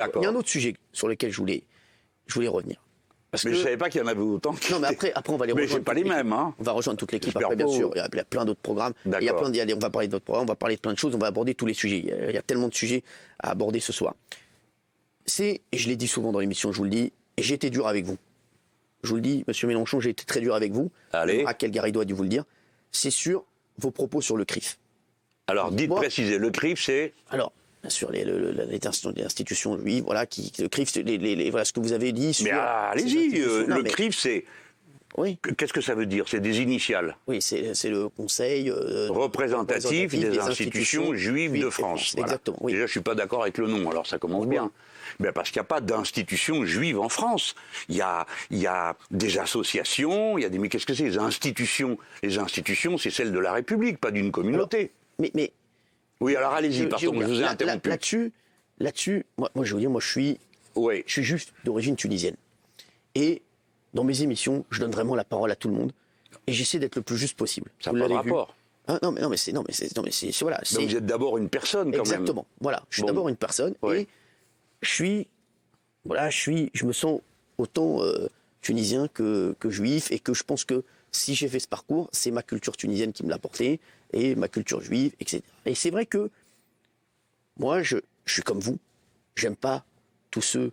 Il y a un autre sujet sur lequel je voulais revenir. Mais je ne savais pas qu'il y en avait autant. Non, mais après on va les rejoindre. Mais c'est pas les mêmes, hein. On va rejoindre toute l'équipe après, bien sûr. Il y a plein d'autres programmes. On va parler d'autres programmes, on va parler de plein de choses, on va aborder tous les sujets. Il y a tellement de sujets à aborder ce soir. Et je l'ai dit souvent dans l'émission, je vous le dis, et j'ai été dur avec vous. Je vous le dis, Monsieur Mélenchon, j'ai été très dur avec vous. Allez. Raquel Garrido a dû vous le dire. C'est sur vos propos sur le CRIF. Alors, précisez, le CRIF, c'est... Alors, bien sûr, les institutions juives, voilà, le CRIF, voilà ce que vous avez dit sur... Mais allez-y, le CRIF, c'est... Oui. Qu'est-ce que ça veut dire? C'est des initiales. Oui, c'est le Conseil... représentatif des institutions juives de France. Voilà. Exactement, oui. Déjà, je ne suis pas d'accord avec le nom, alors ça commence bien. Ben parce qu'il n'y a pas d'institutions juives en France. Il y a des associations, il y a des... Mais qu'est-ce que c'est, les institutions? Les institutions, c'est celles de la République, pas d'une communauté. Alors, mais oui, alors allez-y, pardon, je vous ai interrompu. Là-dessus, moi, je veux dire, moi, je suis juste d'origine tunisienne. Et dans mes émissions, je donne vraiment la parole à tout le monde. Et j'essaie d'être le plus juste possible. Ça n'a pas de rapport. Non, mais c'est voilà. Donc vous êtes d'abord une personne, quand même. Exactement. Voilà, je suis d'abord une personne et je me sens autant tunisien que juif et que je pense que si j'ai fait ce parcours, c'est ma culture tunisienne qui me l'a porté et ma culture juive, etc. Et c'est vrai que moi, je suis comme vous. J'aime pas tous ceux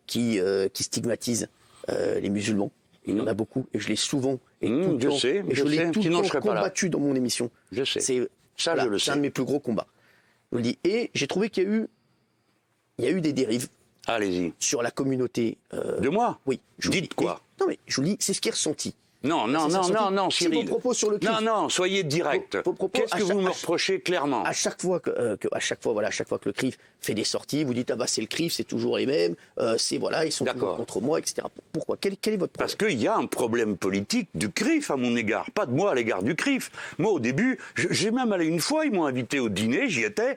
qui stigmatisent les musulmans. Il y en a beaucoup et je l'ai souvent et tout le temps, et je l'ai tout le temps combattu dans mon émission. Je sais. C'est un de mes plus gros combats. Je vous le dis. Et j'ai trouvé qu'il y a eu des dérives. Allez-y. Sur la communauté. De moi? Oui. Dites quoi? Non, mais je vous dis, c'est ce qui est ressenti. Non, Cyril. C'est vos propos sur le CRIF. Non, soyez direct. Qu'est-ce que vous me reprochez clairement? À chaque fois que le CRIF fait des sorties, vous dites c'est le CRIF, c'est toujours les mêmes, ils sont toujours contre moi, etc. Pourquoi? Quel est votre problème? Parce qu'il y a un problème politique du CRIF à mon égard, pas de moi à l'égard du CRIF. Moi, au début, j'ai même allé une fois, ils m'ont invité au dîner, j'y étais.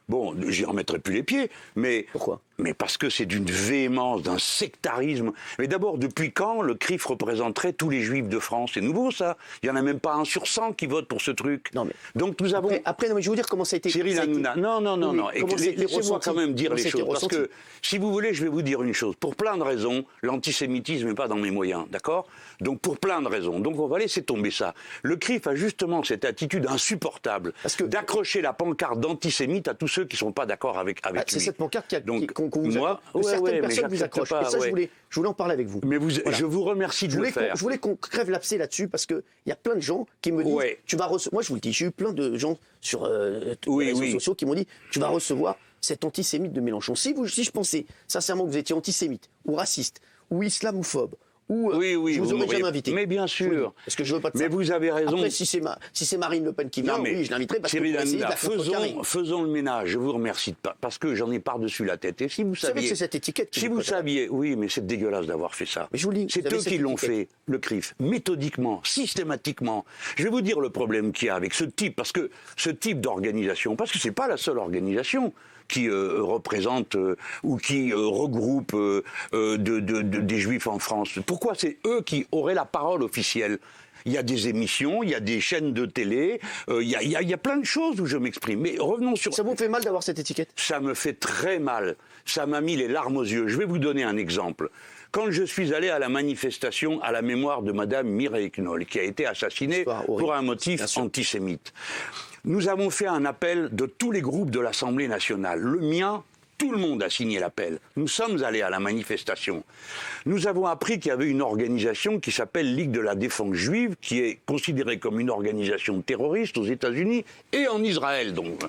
Bon, j'y remettrai plus les pieds, mais... Pourquoi? Mais parce que c'est d'une véhémence, d'un sectarisme. Mais d'abord, depuis quand le CRIF représenterait tous les juifs de France? C'est nouveau, ça. Il n'y en a même pas 1 sur 100 qui vote pour ce truc. Non, mais... Donc nous avons... Après, non, mais je vais vous dire comment ça a été... Cyril Hanouna, non. Laissez-moi quand même dire les choses. Parce que, si vous voulez, je vais vous dire une chose. Pour plein de raisons, l'antisémitisme n'est pas dans mes moyens, d'accord? Donc pour plein de raisons. Donc on va laisser tomber ça. Le CRIF a justement cette attitude insupportable d'accrocher la pancarte d'antisémite à tous ceux qui ne sont pas d'accord avec lui. C'est cette pancarte qu'on moi, certaines personnes vous accrochent. Et ça, je voulais en parler avec vous. Mais je vous remercie de le faire. Je voulais qu'on crève l'abcès là-dessus parce qu'il y a plein de gens qui me disent tu vas recevoir. Moi, je vous le dis, j'ai eu plein de gens sur les réseaux sociaux qui m'ont dit tu vas recevoir cet antisémite de Mélenchon. Si je pensais sincèrement que vous étiez antisémite ou raciste ou islamophobe, je vous aurais jamais invité. Mais bien sûr. Parce que je veux pas de ça. Mais vous avez raison. Après, si c'est Marine Le Pen qui vient, je l'inviterai parce Cyril que Hanouna, faisons le ménage. Je vous remercie parce que j'en ai par-dessus la tête. Et si vous saviez, c'est cette étiquette. Si vous saviez, oui, mais c'est dégueulasse d'avoir fait ça. Mais je vous dis, c'est eux qui l'ont fait, le CRIF, méthodiquement, systématiquement. Je vais vous dire le problème qu'il y a avec ce type, parce que ce type d'organisation, parce que c'est pas la seule organisation qui représente ou qui regroupe des juifs en France. Pourquoi c'est eux qui auraient la parole officielle? Il y a des émissions, il y a des chaînes de télé, il y a plein de choses où je m'exprime. Mais revenons sur... Ça vous fait mal d'avoir cette étiquette? Ça me fait très mal. Ça m'a mis les larmes aux yeux. Je vais vous donner un exemple. Quand je suis allé à la manifestation à la mémoire de Madame Mireille Knoll, qui a été assassinée pour un motif antisémite, nous avons fait un appel de tous les groupes de l'Assemblée nationale. Le mien, tout le monde a signé l'appel. Nous sommes allés à la manifestation. Nous avons appris qu'il y avait une organisation qui s'appelle Ligue de la Défense Juive, qui est considérée comme une organisation terroriste aux États-Unis et en Israël. Donc,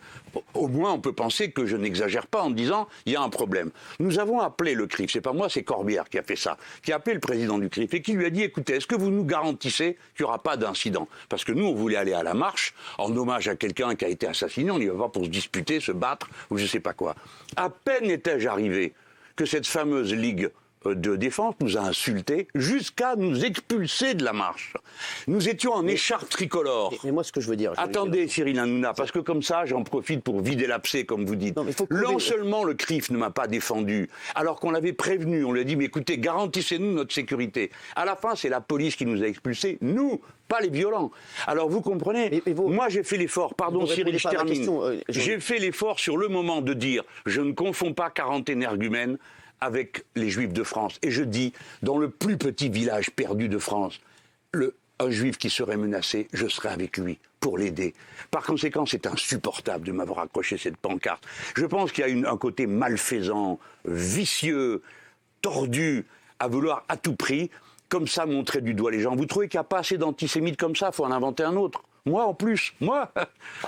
au moins, on peut penser que je n'exagère pas en disant il y a un problème. Nous avons appelé le CRIF, c'est pas moi, c'est Corbière qui a fait ça, qui a appelé le président du CRIF et qui lui a dit écoutez, est-ce que vous nous garantissez qu'il n'y aura pas d'incident? Parce que nous, on voulait aller à la marche en hommage à quelqu'un qui a été assassiné, on n'y va pas pour se disputer, se battre ou je sais pas quoi. À peine étais-je arrivé que cette fameuse Ligue de défense nous a insultés jusqu'à nous expulser de la marche. Nous étions en écharpe tricolore. Mais moi, ce que je veux dire... Attendez, Cyril Hanouna, parce que comme ça, j'en profite pour vider l'abcès, comme vous dites. Non seulement le CRIF ne m'a pas défendu, alors qu'on l'avait prévenu, on lui a dit, mais écoutez, garantissez-nous notre sécurité. À la fin, c'est la police qui nous a expulsés, nous, pas les violents. Alors vous comprenez, moi j'ai fait l'effort, pardon Cyril, je termine, j'ai fait l'effort sur le moment de dire, je ne confonds pas 40 énergumènes avec les Juifs de France. Et je dis, dans le plus petit village perdu de France, un Juif qui serait menacé, je serais avec lui pour l'aider. Par conséquent, c'est insupportable de m'avoir accroché cette pancarte. Je pense qu'il y a un côté malfaisant, vicieux, tordu, à vouloir à tout prix, comme ça, montrer du doigt les gens. Vous trouvez qu'il n'y a pas assez d'antisémites comme ça? Il faut en inventer un autre. Moi, en plus. Moi.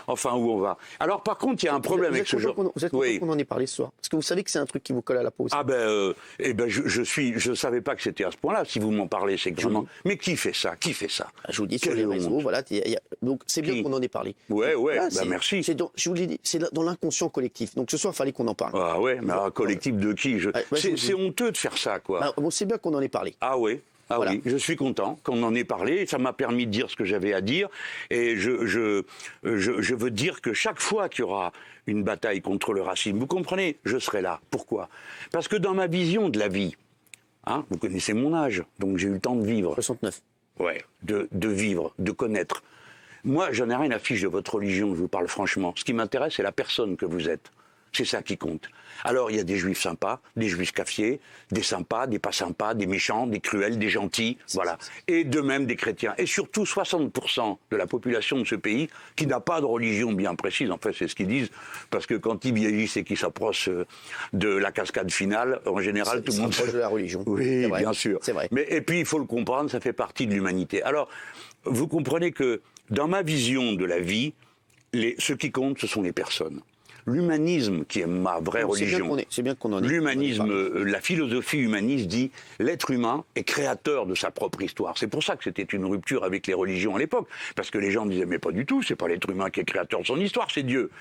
Enfin, où on va. Alors, par contre, il y a un problème avec ce genre. Vous êtes content qu'on en ait parlé ce soir? Parce que vous savez que c'est un truc qui vous colle à la peau aussi. Ah je savais pas que c'était à ce point-là. Si vous m'en parlez, c'est que vraiment... Mais qui fait ça? Qui fait ça? Je vous dis sur les réseaux, voilà. Donc, c'est bien qu'on en ait parlé. Ouais, là, merci. Je vous l'ai dit, c'est dans l'inconscient collectif. Donc, ce soir, il fallait qu'on en parle. Ah ouais, mais un collectif de qui? C'est honteux de faire ça, quoi. Bon, c'est bien qu'on en ait parlé. Ah ouais. Ah voilà. Oui, je suis content qu'on en ait parlé, ça m'a permis de dire ce que j'avais à dire, et je veux dire que chaque fois qu'il y aura une bataille contre le racisme, vous comprenez, je serai là. Pourquoi? Parce que dans ma vision de la vie, vous connaissez mon âge, donc j'ai eu le temps de vivre. 69. Ouais, de vivre, de connaître. Moi, j'en ai rien à fiche de votre religion, je vous parle franchement. Ce qui m'intéresse, c'est la personne que vous êtes. C'est ça qui compte. Alors, il y a des juifs sympas, des juifs cafiers, des sympas, des pas sympas, des méchants, des cruels, des gentils, voilà. Et de même des chrétiens. Et surtout 60% de la population de ce pays qui n'a pas de religion bien précise. En fait, c'est ce qu'ils disent. Parce que quand ils vieillissent et qu'ils s'approchent de la cascade finale, en général, tout le monde s'approche de la religion. Oui, bien sûr. C'est vrai. Et puis, il faut le comprendre, ça fait partie de l'humanité. Alors, vous comprenez que dans ma vision de la vie, ce qui compte, ce sont les personnes. L'humanisme, qui est ma vraie religion, c'est bien qu'on en ait. L'humanisme, la philosophie humaniste dit l'être humain est créateur de sa propre histoire. C'est pour ça que c'était une rupture avec les religions à l'époque, parce que les gens disaient mais pas du tout, c'est pas l'être humain qui est créateur de son histoire, c'est Dieu.